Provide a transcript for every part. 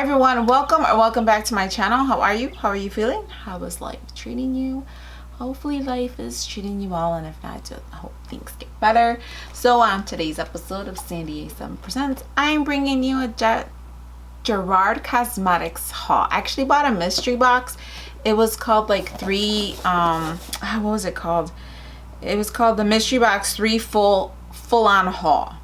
Hi everyone, welcome back to my channel. How are you? How are you feeling? How is life treating you? Hopefully life is treating you well, and if not, I hope things get better. So on today's episode of Sandy A7 Presents, I'm bringing you a Gerard Cosmetics haul. I actually bought a mystery box. It was called like what was it called? It was called the Mystery Box 3 full-on haul.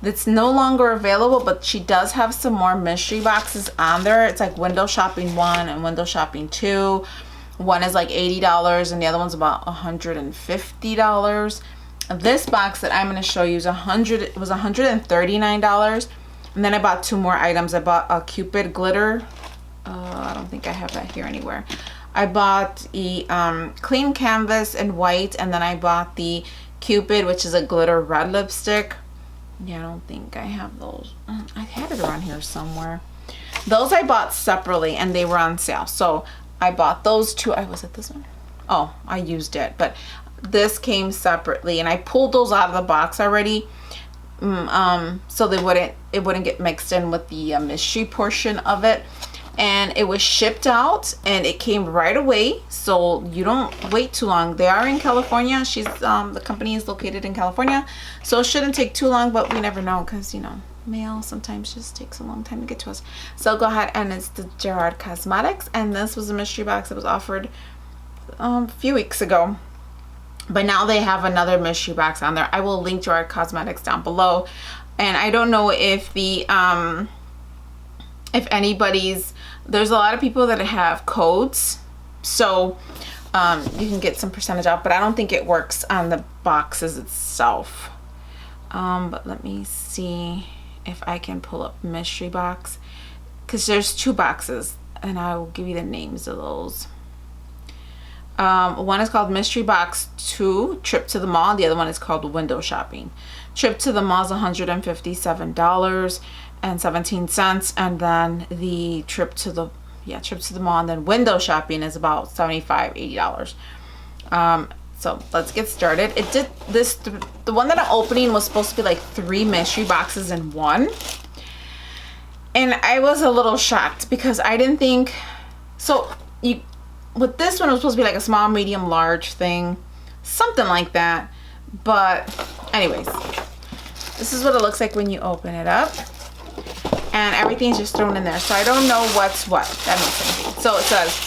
That's no longer available, but she does have some more mystery boxes on there. It's like window shopping 1 and window shopping 2. One is like $80 and the other one's about $150. This box that I'm going to show you is it was $139. And then I bought 2 more items. I bought a Cupid glitter. I don't think I have that here anywhere. I bought a clean canvas in white, and then I bought the Cupid, which is a glitter red lipstick. Yeah, I don't think I have those. I had it around here somewhere. Those I bought separately and they were on sale. So I bought those 2. Was it this one? Oh, I used it. But this came separately and I pulled those out of the box already. So it wouldn't get mixed in with the mystery portion of it. And it was shipped out and it came right away, so you don't wait too long. They are in California. The company is located in California, so it shouldn't take too long, but we never know because, you know, mail sometimes just takes a long time to get to us. So go ahead, and it's the Gerard Cosmetics, and this was a mystery box that was offered a few weeks ago. But now they have another mystery box on there. I will link Gerard Cosmetics down below. And I don't know if there's a lot of people that have codes, so you can get some percentage off, but I don't think it works on the boxes itself. But let me see if I can pull up mystery box, because there's 2 boxes and I will give you the names of those. One is called Mystery Box 2 Trip to the Mall. The other one is called Window Shopping. Trip to the Mall is $157.17, and then the trip to the mall and then window shopping is about $75-80. So let's get started. The one that I'm opening was supposed to be like 3 mystery boxes in one, and I was a little shocked because I didn't think so. With this one, it was supposed to be like a small, medium, large thing, something like that. But anyways, this is what it looks like when you open it up. And everything's just thrown in there, so I don't know what's what. That makes sense. So it says,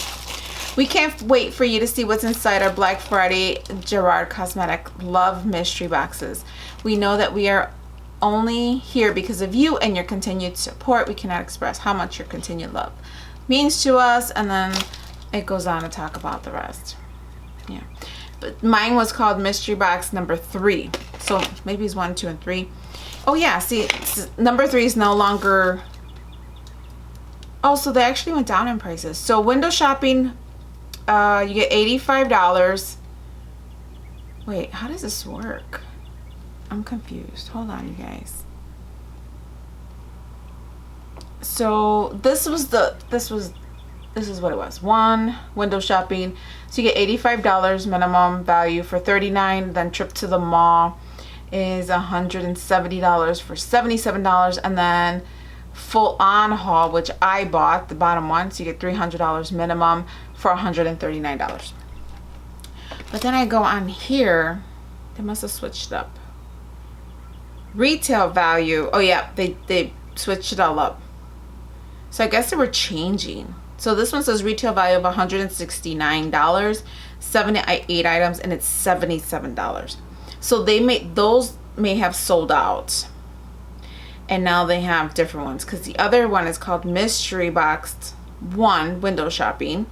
we can't wait for you to see what's inside our Black Friday Gerard Cosmetic Love Mystery Boxes. We know that we are only here because of you and your continued support. We cannot express how much your continued love means to us. And then it goes on to talk about the rest. Yeah, but mine was called Mystery Box number 3. So maybe it's 1, 2, and 3. Oh yeah, see, number 3 is no longer. Oh, so they actually went down in prices. So window shopping, you get $85. Wait, how does this work? I'm confused. Hold on, you guys. So this is what it was. 1 window shopping. So you get $85 minimum value for $39. Then trip to the mall is $170 for $77, and then full on haul, which I bought the bottom one, so you get $300 minimum for $139. But then I go on here, they must have switched up retail value. Oh yeah, they switched it all up, so I guess they were changing. So this one says retail value of $169, 78 items, and it's $77. So those may have sold out, and now they have different ones, because the other one is called Mystery Box 1 Window Shopping,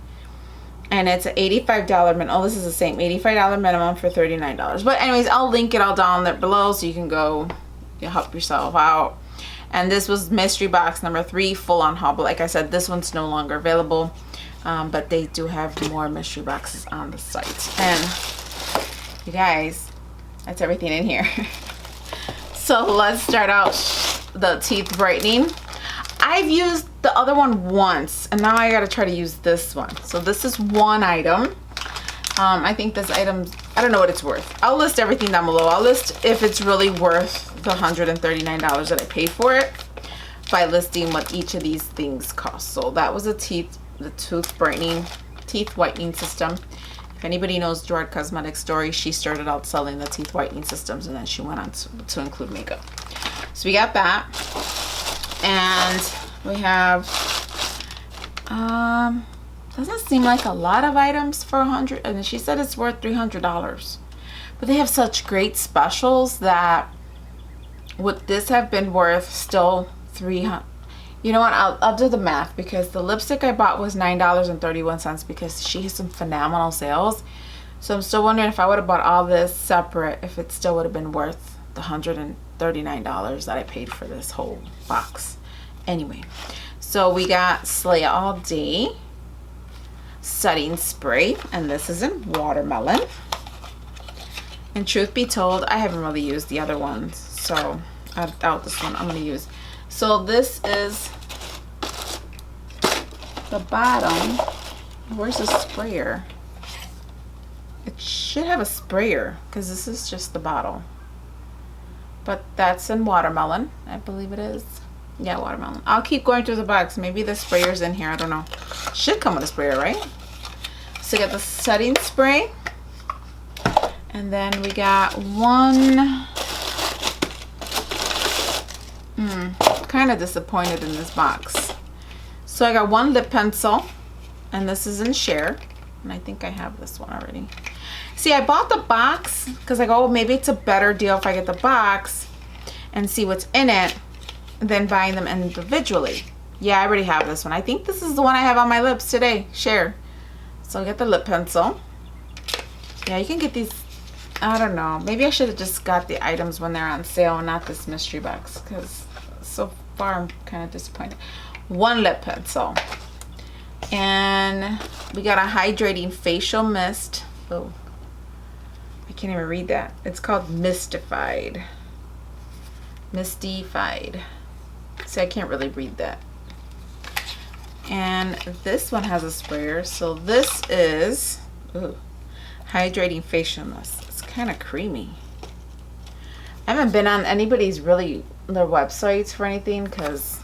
and it's an $85 minimum. Oh, this is the same, $85 minimum for $39. But anyways, I'll link it all down there below so you can go help yourself out. And this was Mystery Box number 3 full on haul. But like I said, this one's no longer available, but they do have more mystery boxes on the site. And you guys, that's everything in here. So let's start out the teeth brightening. I've used the other one once, and now I gotta try to use this one. So this is one item. I think this item, I don't know what it's worth. I'll list everything down below. I'll list if it's really worth the $139 that I paid for it. by listing what each of these things cost. So that was the tooth brightening, teeth whitening system. If anybody knows Gerard Cosmetics story, she started out selling the teeth whitening systems and then she went on to include makeup. So we got that. And we have, doesn't seem like a lot of items for $100, and she said it's worth $300. But they have such great specials that would this have been worth still $300? You know what, I'll do the math, because the lipstick I bought was $9.31 because she has some phenomenal sales. So I'm still wondering if I would have bought all this separate, if it still would have been worth the $139 that I paid for this whole box. Anyway, so we got Slay All Day setting spray, and this is in watermelon. And truth be told, I haven't really used the other ones, so I doubt this one I'm going to use. So this is the bottom. Where's the sprayer? It should have a sprayer because this is just the bottle. But that's in watermelon, I believe it is. Yeah, watermelon. I'll keep going through the box. Maybe the sprayer's in here. I don't know. Should come with a sprayer, right? So we got the setting spray. And then we got one. Kind of disappointed in this box. So I got one lip pencil, and this is in Share, and I think I have this one already. See, I bought the box because I go, oh, maybe it's a better deal if I get the box and see what's in it than buying them individually. Yeah, I already have this one. I think this is the one I have on my lips today, Share. So I get the lip pencil. Yeah, you can get these. I don't know. Maybe I should have just got the items when they're on sale and not this mystery box, because so far I'm kind of disappointed. One lip pencil. And we got a hydrating facial mist. Oh, I can't even read that. It's called Mystified. Mystified. See, I can't really read that. And this one has a sprayer. So this is hydrating facial mist. It's kind of creamy. I haven't been on anybody's really their websites for anything because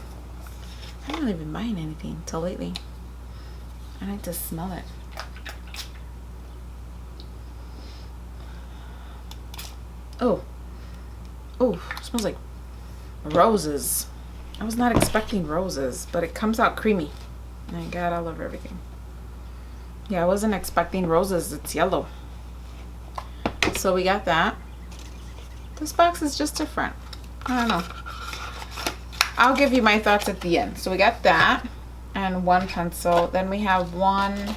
I haven't really been buying anything till lately. I like to smell it. Oh, it smells like roses. I was not expecting roses, but it comes out creamy. And I got all over everything. Yeah, I wasn't expecting roses. It's yellow. So we got that. This box is just different. I don't know. I'll give you my thoughts at the end. So we got that and one pencil. Then we have one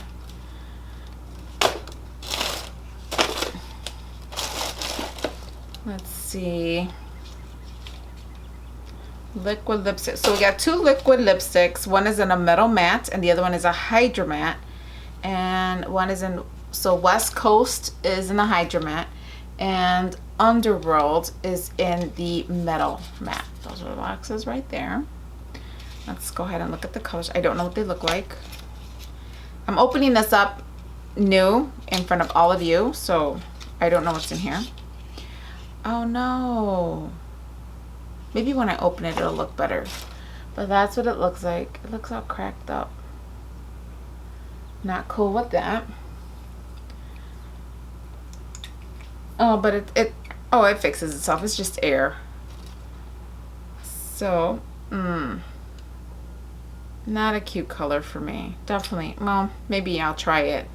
let's see, liquid lipstick. So we got two liquid lipsticks. One is in a metal matte and the other one is a Hydra matte. And one is in, so West Coast is in the Hydra matte and Underworld is in the metal matte. Those are the boxes right there. Let's go ahead and look at the colors. I don't know what they look like. I'm opening this up new in front of all of you, so I don't know what's in here. Oh no. Maybe when I open it, it'll look better. But that's what it looks like. It looks all cracked up. Not cool with that. Oh, but it fixes itself. It's just air. So, not a cute color for me. Definitely. Well, maybe I'll try it.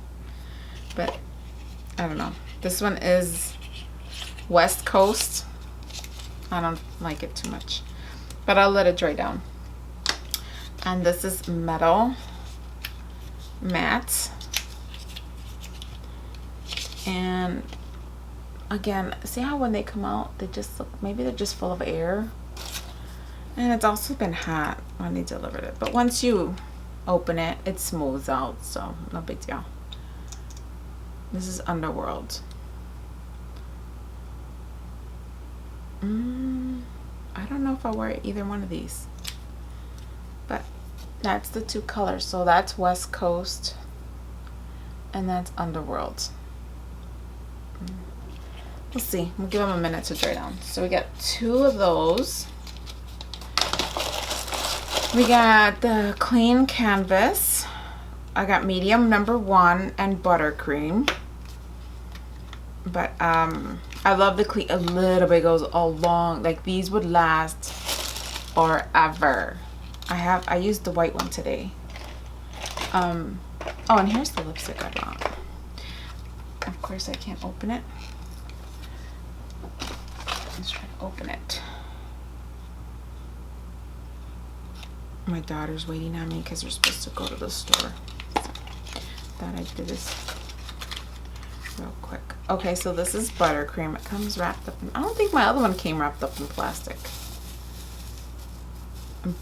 But I don't know. This one is West Coast. I don't like it too much. But I'll let it dry down. And this is metal matte. And again, see how when they come out, they just look, maybe they're just full of air. And it's also been hot when they delivered it. But once you open it, it smooths out, so no big deal. This is Underworld. I don't know if I'll wear either one of these. But that's the two colors. So that's West Coast and that's Underworld. We'll see. We'll give them a minute to dry down. So we got two of those. We got the clean canvas. I got medium number 1 and buttercream. But I love the clean. A little bit goes a long. Like these would last forever. I used the white one today. Oh, and here's the lipstick I bought. Of course, I can't open it. Let's try to open it. My daughter's waiting on me because we're supposed to go to the store. So, thought I'd do this real quick. Okay, so this is buttercream. It comes wrapped up in, I don't think my other one came wrapped up in plastic.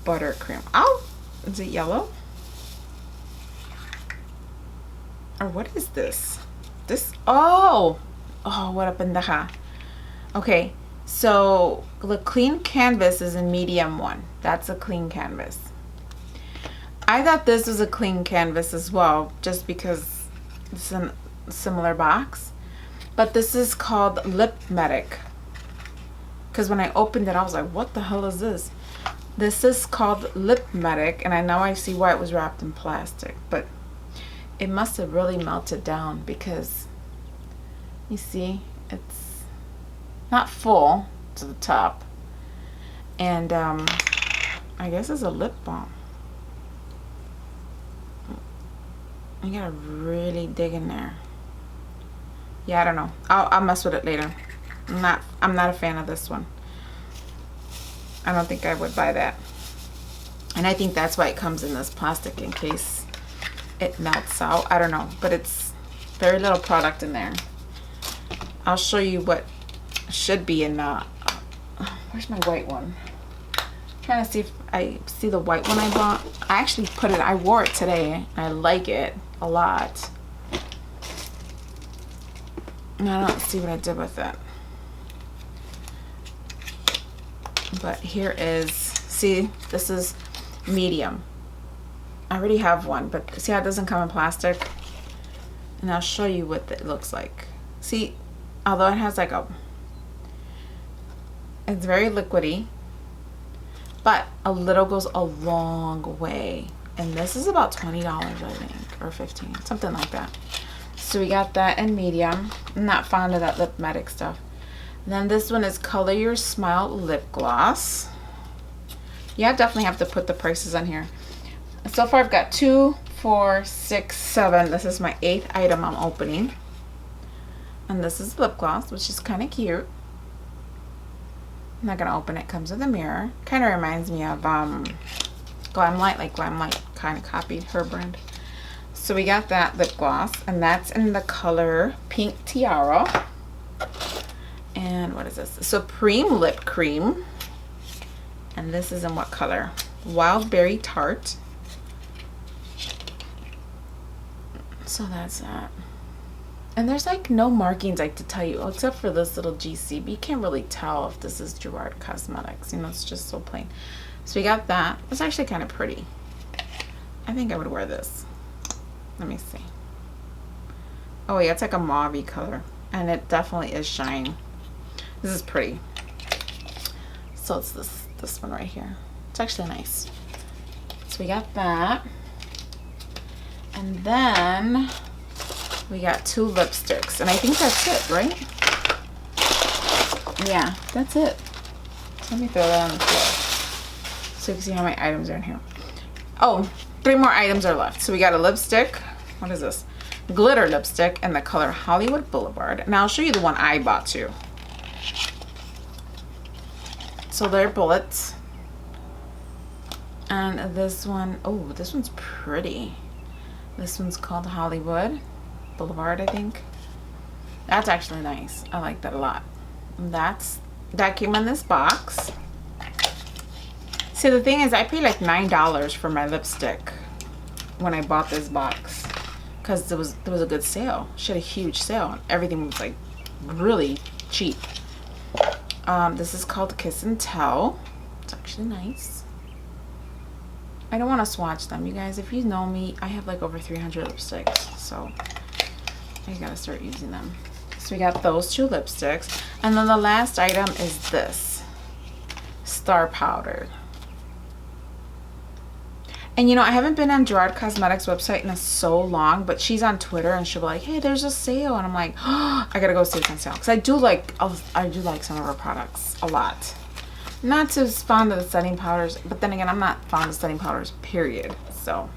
Buttercream. Oh, is it yellow? Or what is this? This, oh, what a pendeja. Okay, so the clean canvas is a medium 1. That's a clean canvas. I thought this was a clean canvas as well, just because it's a similar box. But this is called Lip Medic. Because when I opened it, I was like, what the hell is this? This is called Lip Medic, and I know I see why it was wrapped in plastic, but it must have really melted down because you see, it's not full to the top. And I guess it's a lip balm. You gotta really dig in there. Yeah, I don't know. I'll mess with it later. I'm not a fan of this one. I don't think I would buy that. And I think that's why it comes in this plastic, in case it melts out. I don't know, but it's very little product in there. I'll show you what should be in where's my white one? I'm trying to see if I see the white one I bought. I actually I wore it today. I like it a lot. And I don't see what I did with it. But here is, see, this is medium. I already have one, but see how it doesn't come in plastic? And I'll show you what it looks like. See, although it has like it's very liquidy, but a little goes a long way. And this is about $20, I think, or $15, something like that. So we got that in medium. I'm not fond of that Lip Medic stuff. And then this one is Color Your Smile Lip Gloss. Yeah, I definitely have to put the prices on here. So far I've got 2, 4, 6, 7. This is my 8th item I'm opening. And this is lip gloss, which is kind of cute. I'm not gonna open it. Comes with a mirror. Kind of reminds me of Glamlight, like Glamlight kind of copied her brand. So we got that lip gloss, and that's in the color Pink Tiara. And what is this? Supreme Lip Cream. And this is in what color? Wild Berry Tart. So that's that. And there's like no markings like to tell you, except for this little GC, but you can't really tell if this is Gerard Cosmetics. You know, it's just so plain. So we got that. It's actually kind of pretty. I think I would wear this. Let me see. Oh yeah, it's like a mauve color, and it definitely is shiny. This is pretty. So it's this one right here. It's actually nice. So we got that. And then we got 2 lipsticks, and I think that's it, right? Yeah, that's it. Let me throw that on the floor so you can see how many items are in here. Oh, 3 more items are left. So we got a lipstick. What is this? Glitter lipstick in the color Hollywood Boulevard. And I'll show you the one I bought too. So they're bullets. And this one, oh, this one's pretty. This one's called Hollywood Boulevard, I think. That's actually nice. I like that a lot. And that came in this box. See, the thing is, I paid like $9 for my lipstick when I bought this box, because there was a good sale. She had a huge sale. Everything was like really cheap. This is called Kiss and Tell. It's actually nice. I don't want to swatch them, you guys. If you know me, I have like over 300 lipsticks, so I gotta start using them. So we got those 2 lipsticks, and then the last item is this Star Powder. And you know, I haven't been on Gerard Cosmetics website in so long, but she's on Twitter and she'll be like, hey, there's a sale. And I'm like, oh, I gotta go see it's on sale. Because I do like some of her products a lot. Not so fond of the setting powders, but then again, I'm not fond of setting powders, period. So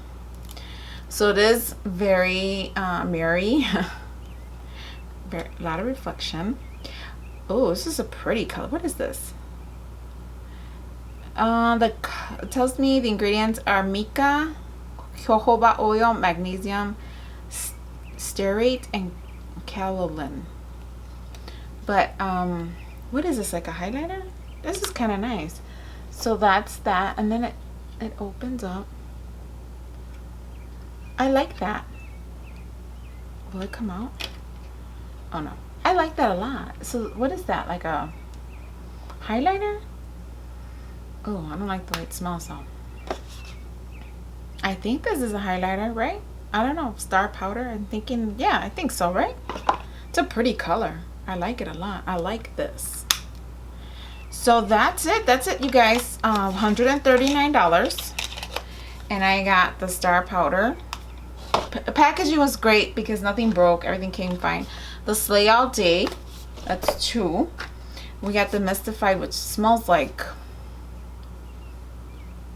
it is very mirrory. A lot of reflection. Oh, this is a pretty color. What is this? It tells me the ingredients are mica, jojoba oil, magnesium, stearate, and kaolin. But what is this, like a highlighter? This is kind of nice. So that's that, and then it opens up. I like that. Will it come out? Oh no, I like that a lot. So what is that, like a highlighter? Oh, I don't like the way it smells though. I think this is a highlighter, right? I don't know, star powder. I'm thinking, yeah, I think so, right? It's a pretty color. I like it a lot. I like this. So that's it, you guys. $139, and I got the star powder. The packaging was great because nothing broke. Everything came fine. The Slay All Day, that's 2. We got the Mystified, which smells like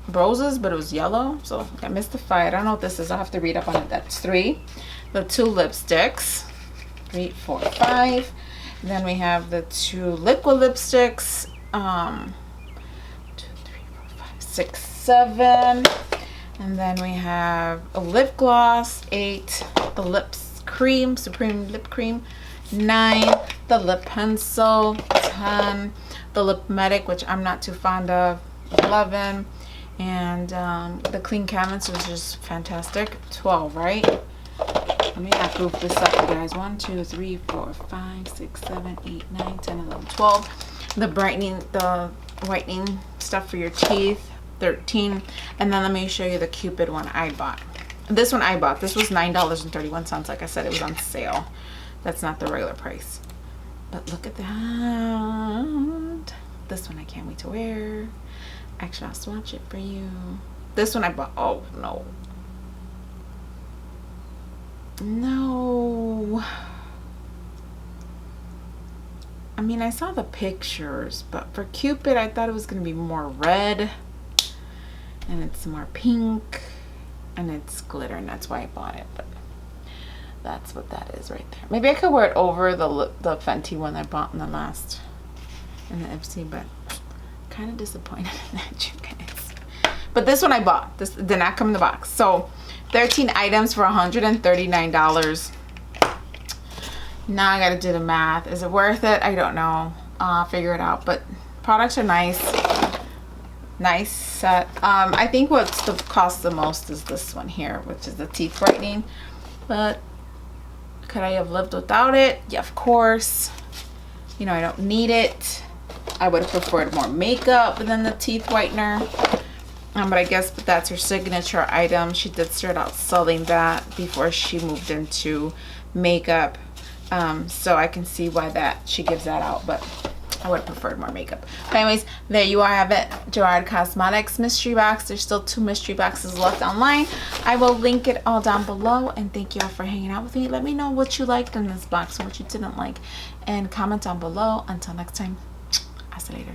roses, but it was yellow. So I Mystified. I don't know what this is. I'll have to read up on it. That's 3. The 2 lipsticks, 3, 4, 5. And then we have the 2 liquid lipsticks, 2, 3, 4, 5, 6, 7. And then we have a lip gloss, 8. The lips cream, Supreme Lip Cream, 9. The lip pencil, 10. The lip medic, which I'm not too fond of, 11. And the clean canvas was just fantastic, 12, right? Let me not group this up, you guys. 1, 2, 3, 4, 5, 6, 7, 8, 9, 10, 11, 12. The brightening, the whitening stuff for your teeth, 13. And then let me show you the Cupid one I bought. This one I bought. This was $9.31. Like I said, it was on sale. That's not the regular price. But look at that. This one I can't wait to wear. Actually, I'll swatch it for you. This one I bought. Oh, no. No. I mean, I saw the pictures, but for Cupid, I thought it was going to be more red. And it's more pink. And it's glitter, and that's why I bought it. But that's what that is right there. Maybe I could wear it over the Fenty one I bought in the Ipsy, but kind of disappointed in that, you guys. But this one I bought. This did not come in the box. So 13 items for $139. Now I gotta do the math. Is it worth it? I don't know. I'll figure it out. But products are nice. Nice set. I think what's the cost the most is this one here, which is the teeth whitening. But could I have lived without it? Yeah, of course. You know, I don't need it. I would have preferred more makeup than the teeth whitener. But I guess that's her signature item. She did start out selling that before she moved into makeup. So I can see why she gives that out, but I would have preferred more makeup. But anyways, there you are, have it. Gerard Cosmetics mystery box. There's still 2 mystery boxes left online. I will link it all down below, and thank you all for hanging out with me. Let me know what you liked in this box and what you didn't like, and comment down below. Until next time, I'll see you later.